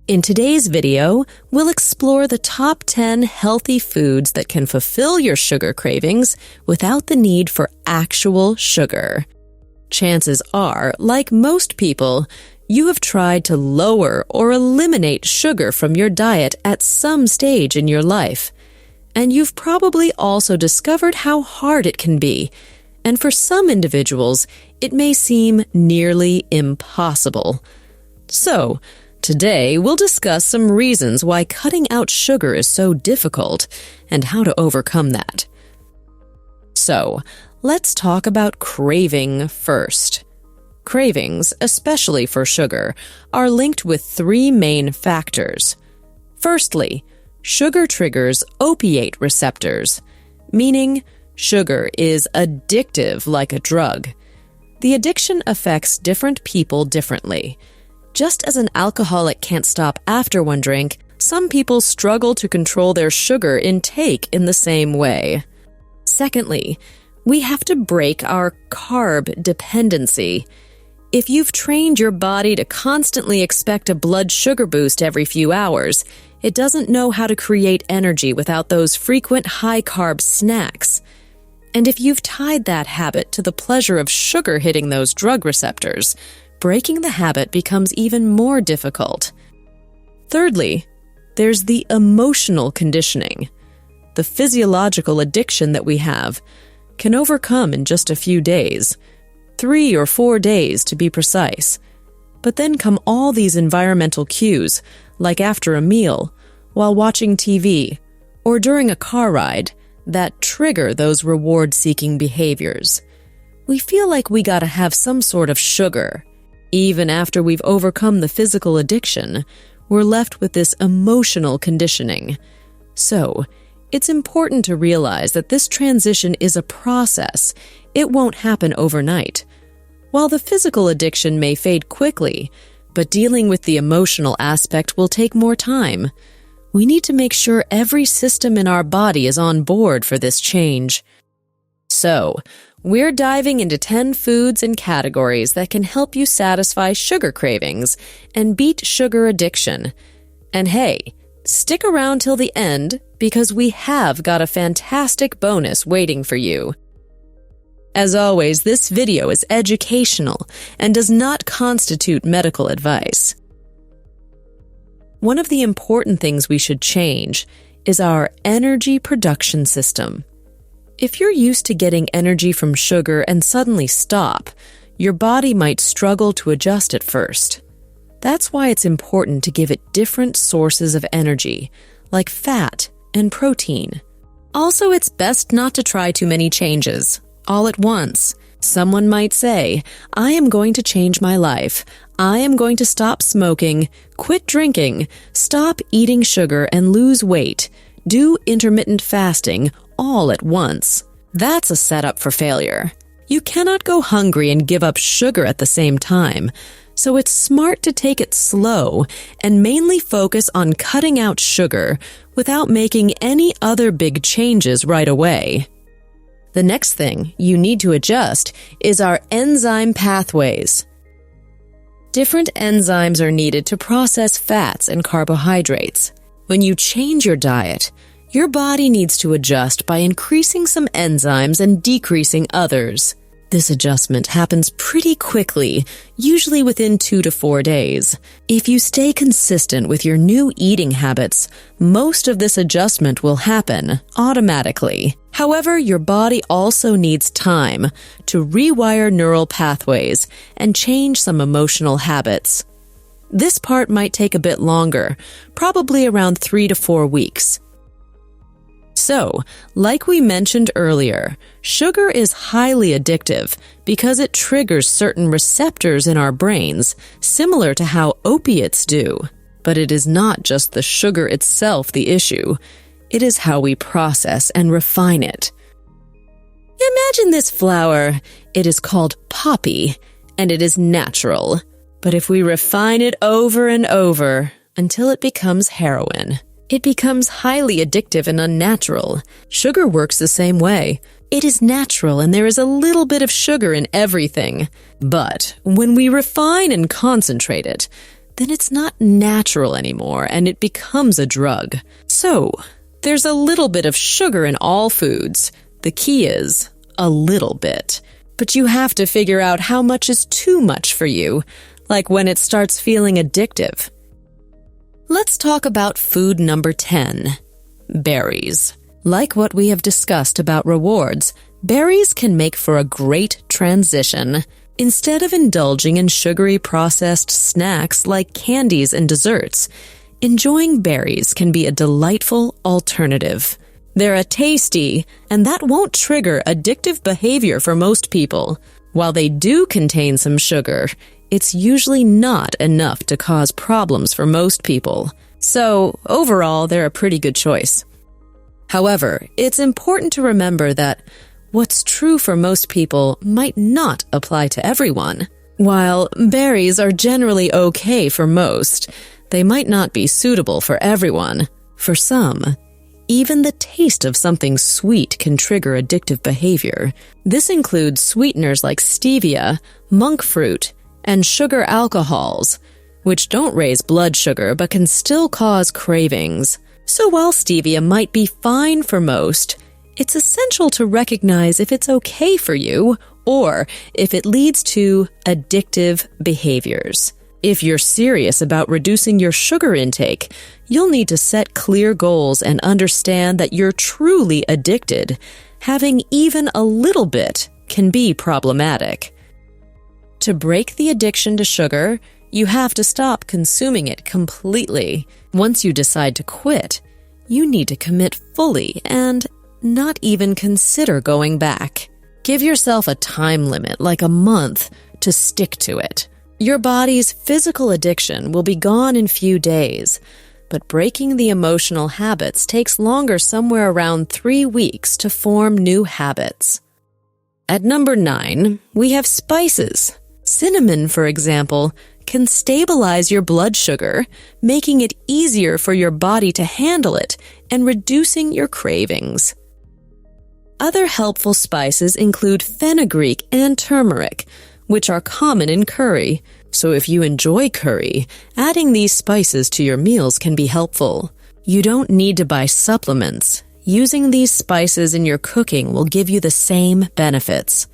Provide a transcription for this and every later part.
In today's video, we'll explore the top 10 healthy foods that can fulfill your sugar cravings without the need for actual sugar. Chances are, like most people, you have tried to lower or eliminate sugar from your diet at some stage in your life. And you've probably also discovered how hard it can be. And for some individuals, it may seem nearly impossible. So, today, we'll discuss some reasons why cutting out sugar is so difficult and how to overcome that. So, let's talk about craving first. Cravings, especially for sugar, are linked with three main factors. Firstly, sugar triggers opiate receptors, meaning sugar is addictive like a drug. The addiction affects different people differently. Just as an alcoholic can't stop after one drink, some people struggle to control their sugar intake in the same way. Secondly, we have to break our carb dependency. If you've trained your body to constantly expect a blood sugar boost every few hours, it doesn't know how to create energy without those frequent high-carb snacks. And if you've tied that habit to the pleasure of sugar hitting those drug receptors, breaking the habit becomes even more difficult. Thirdly, there's the emotional conditioning. The physiological addiction that we have can overcome in just a few days, 3 or 4 days to be precise. But then come all these environmental cues, like after a meal, while watching TV, or during a car ride, that trigger those reward-seeking behaviors. We feel like we gotta have some sort of sugar. Even after we've overcome the physical addiction, we're left with this emotional conditioning. So, it's important to realize that this transition is a process. It won't happen overnight. While the physical addiction may fade quickly, but dealing with the emotional aspect will take more time. We need to make sure every system in our body is on board for this change. So, we're diving into 10 foods and categories that can help you satisfy sugar cravings and beat sugar addiction. And hey, stick around till the end because we have got a fantastic bonus waiting for you. As always, this video is educational and does not constitute medical advice. One of the important things we should change is our energy production system. If you're used to getting energy from sugar and suddenly stop, your body might struggle to adjust at first. That's why it's important to give it different sources of energy, like fat and protein. Also, it's best not to try too many changes all at once. Someone might say, I am going to change my life. I am going to stop smoking, quit drinking, stop eating sugar and lose weight, do intermittent fasting, all at once. That's a setup for failure. You cannot go hungry and give up sugar at the same time, so it's smart to take it slow and mainly focus on cutting out sugar without making any other big changes right away. The next thing you need to adjust is our enzyme pathways. Different enzymes are needed to process fats and carbohydrates. When you change your diet, your body needs to adjust by increasing some enzymes and decreasing others. This adjustment happens pretty quickly, usually within 2 to 4 days. If you stay consistent with your new eating habits, most of this adjustment will happen automatically. However, your body also needs time to rewire neural pathways and change some emotional habits. This part might take a bit longer, probably around 3 to 4 weeks. So, like we mentioned earlier, sugar is highly addictive because it triggers certain receptors in our brains, similar to how opiates do. But it is not just the sugar itself the issue. It is how we process and refine it. Imagine this flour. It is called poppy, and it is natural. But if we refine it over and over until it becomes heroin, it becomes highly addictive and unnatural. Sugar works the same way. It is natural and there is a little bit of sugar in everything. But when we refine and concentrate it, then it's not natural anymore and it becomes a drug. So, there's a little bit of sugar in all foods. The key is a little bit. But you have to figure out how much is too much for you, like when it starts feeling addictive. Let's talk about food number 10, berries. Like what we have discussed about rewards, berries can make for a great transition. Instead of indulging in sugary processed snacks like candies and desserts, enjoying berries can be a delightful alternative. They're a tasty, and that won't trigger addictive behavior for most people. While they do contain some sugar, it's usually not enough to cause problems for most people. So, overall, they're a pretty good choice. However, it's important to remember that what's true for most people might not apply to everyone. While berries are generally okay for most, they might not be suitable for everyone. For some, even the taste of something sweet can trigger addictive behavior. This includes sweeteners like stevia, monk fruit, and sugar alcohols, which don't raise blood sugar but can still cause cravings. So while stevia might be fine for most, it's essential to recognize if it's okay for you or if it leads to addictive behaviors. If you're serious about reducing your sugar intake, you'll need to set clear goals and understand that you're truly addicted. Having even a little bit can be problematic. To break the addiction to sugar, you have to stop consuming it completely. Once you decide to quit, you need to commit fully and not even consider going back. Give yourself a time limit, like a month, to stick to it. Your body's physical addiction will be gone in few days, but breaking the emotional habits takes longer, somewhere around 3 weeks, to form new habits. At number 9, we have spices. Cinnamon, for example, can stabilize your blood sugar, making it easier for your body to handle it and reducing your cravings. Other helpful spices include fenugreek and turmeric, which are common in curry. So if you enjoy curry, adding these spices to your meals can be helpful. You don't need to buy supplements. Using these spices in your cooking will give you the same benefits.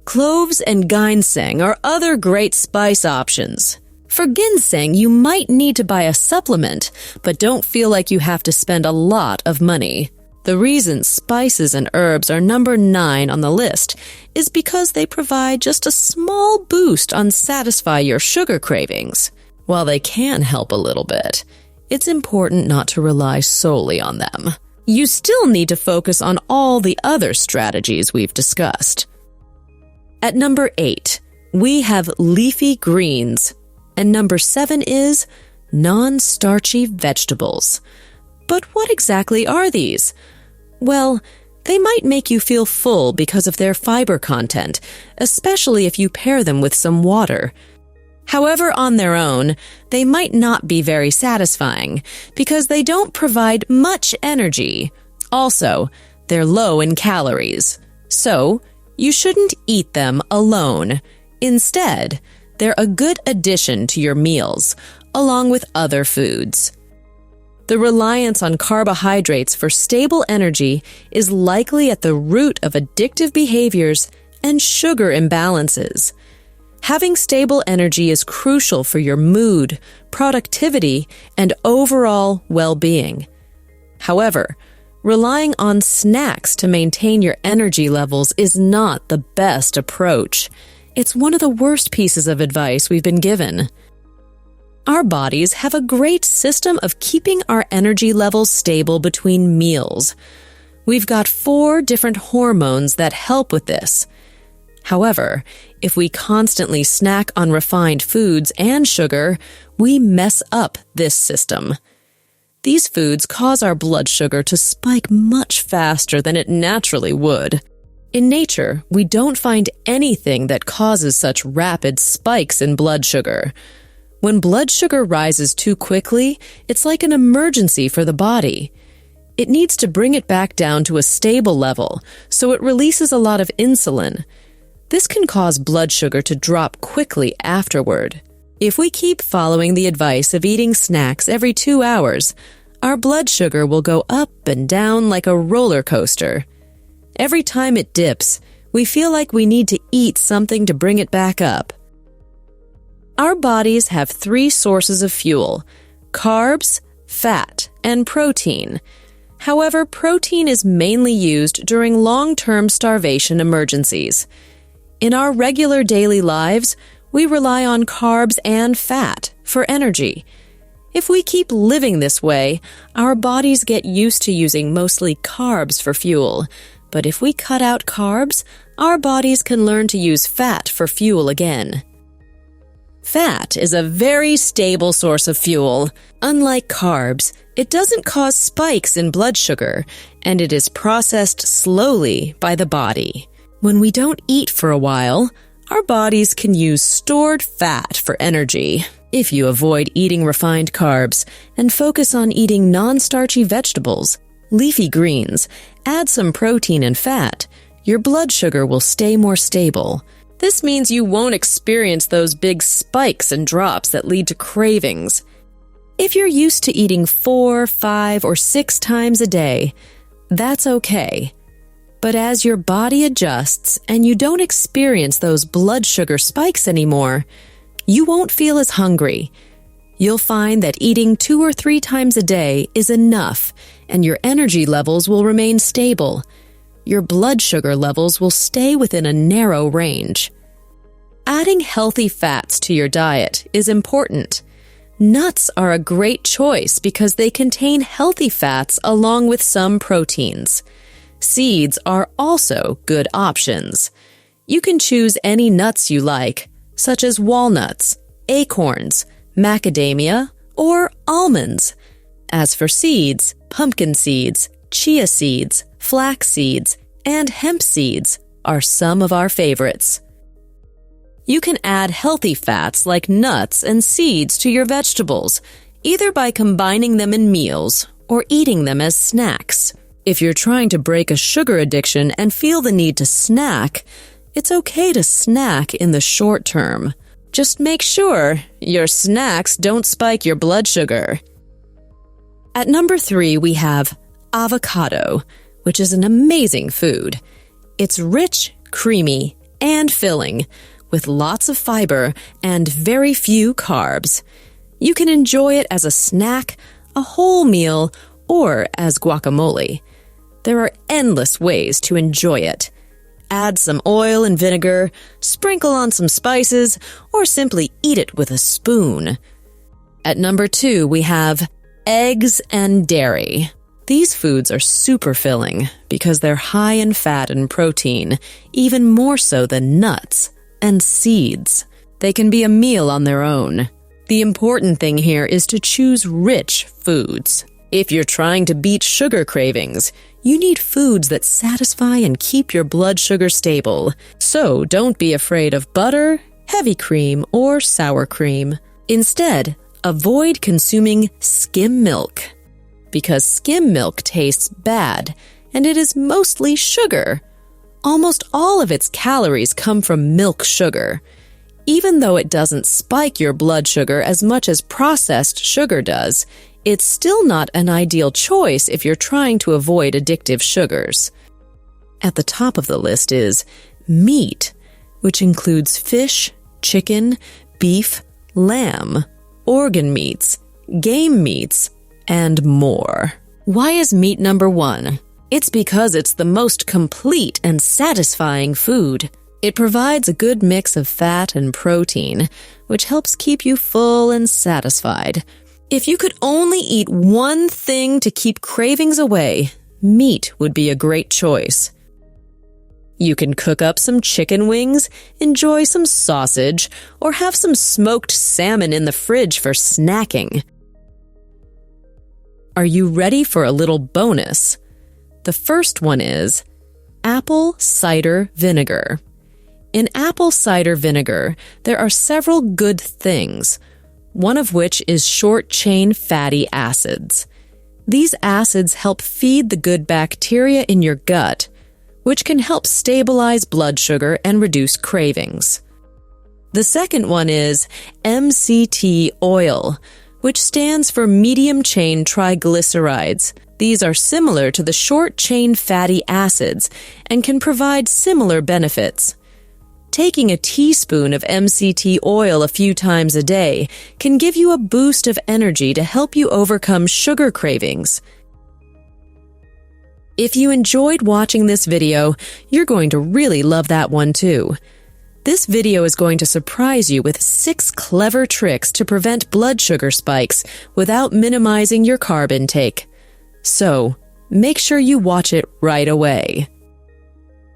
Cloves and ginseng are other great spice options. For ginseng, you might need to buy a supplement, but don't feel like you have to spend a lot of money. The reason spices and herbs are number 9 on the list is because they provide just a small boost on satisfy your sugar cravings. While they can help a little bit, it's important not to rely solely on them. You still need to focus on all the other strategies we've discussed. At number 8, we have leafy greens, and number 7 is non-starchy vegetables. But what exactly are these? Well, they might make you feel full because of their fiber content, especially if you pair them with some water. However, on their own, they might not be very satisfying because they don't provide much energy. Also, they're low in calories, so you shouldn't eat them alone. Instead, they're a good addition to your meals, along with other foods. The reliance on carbohydrates for stable energy is likely at the root of addictive behaviors and sugar imbalances. Having stable energy is crucial for your mood, productivity, and overall well-being. However, relying on snacks to maintain your energy levels is not the best approach. It's one of the worst pieces of advice we've been given. Our bodies have a great system of keeping our energy levels stable between meals. We've got 4 different hormones that help with this. However, if we constantly snack on refined foods and sugar, we mess up this system. These foods cause our blood sugar to spike much faster than it naturally would. In nature, we don't find anything that causes such rapid spikes in blood sugar. When blood sugar rises too quickly, it's like an emergency for the body. It needs to bring it back down to a stable level, so it releases a lot of insulin. This can cause blood sugar to drop quickly afterward. If we keep following the advice of eating snacks every 2 hours, our blood sugar will go up and down like a roller coaster. Every time it dips, we feel like we need to eat something to bring it back up. Our bodies have 3 sources of fuel: carbs, fat, and protein. However, protein is mainly used during long-term starvation emergencies. In our regular daily lives, we rely on carbs and fat for energy. If we keep living this way, our bodies get used to using mostly carbs for fuel. But if we cut out carbs, our bodies can learn to use fat for fuel again. Fat is a very stable source of fuel. Unlike carbs, it doesn't cause spikes in blood sugar, and it is processed slowly by the body. When we don't eat for a while, our bodies can use stored fat for energy. If you avoid eating refined carbs and focus on eating non-starchy vegetables, leafy greens, add some protein and fat, your blood sugar will stay more stable. This means you won't experience those big spikes and drops that lead to cravings. If you're used to eating 4, 5, or 6 times a day, that's okay. But as your body adjusts and you don't experience those blood sugar spikes anymore, you won't feel as hungry. You'll find that eating 2 or 3 times a day is enough, and your energy levels will remain stable. Your blood sugar levels will stay within a narrow range. Adding healthy fats to your diet is important. Nuts are a great choice because they contain healthy fats along with some proteins. Seeds are also good options. You can choose any nuts you like, such as walnuts, acorns, macadamia, or almonds. As for seeds, pumpkin seeds, chia seeds, flax seeds, and hemp seeds are some of our favorites. You can add healthy fats like nuts and seeds to your vegetables, either by combining them in meals or eating them as snacks. If you're trying to break a sugar addiction and feel the need to snack, it's okay to snack in the short term. Just make sure your snacks don't spike your blood sugar. At number 3, we have avocado, which is an amazing food. It's rich, creamy, and filling, with lots of fiber and very few carbs. You can enjoy it as a snack, a whole meal, or as guacamole. There are endless ways to enjoy it. Add some oil and vinegar, sprinkle on some spices, or simply eat it with a spoon. At number 2, we have eggs and dairy. These foods are super filling because they're high in fat and protein, even more so than nuts and seeds. They can be a meal on their own. The important thing here is to choose rich foods. If you're trying to beat sugar cravings, you need foods that satisfy and keep your blood sugar stable. So don't be afraid of butter, heavy cream, or sour cream. Instead, avoid consuming skim milk, because skim milk tastes bad, and it is mostly sugar. Almost all of its calories come from milk sugar. Even though it doesn't spike your blood sugar as much as processed sugar does, it's still not an ideal choice if you're trying to avoid addictive sugars. At the top of the list is meat, which includes fish, chicken, beef, lamb, organ meats, game meats, and more. Why is meat number 1? It's because it's the most complete and satisfying food. It provides a good mix of fat and protein, which helps keep you full and satisfied. If you could only eat one thing to keep cravings away, meat would be a great choice. You can cook up some chicken wings, enjoy some sausage, or have some smoked salmon in the fridge for snacking. Are you ready for a little bonus? The first one is apple cider vinegar. In apple cider vinegar, there are several good things, one of which is short-chain fatty acids. These acids help feed the good bacteria in your gut, which can help stabilize blood sugar and reduce cravings. The second one is MCT oil, which stands for medium-chain triglycerides. These are similar to the short-chain fatty acids and can provide similar benefits. Taking a teaspoon of MCT oil a few times a day can give you a boost of energy to help you overcome sugar cravings. If you enjoyed watching this video, you're going to really love that one too. This video is going to surprise you with 6 clever tricks to prevent blood sugar spikes without minimizing your carb intake. So, make sure you watch it right away.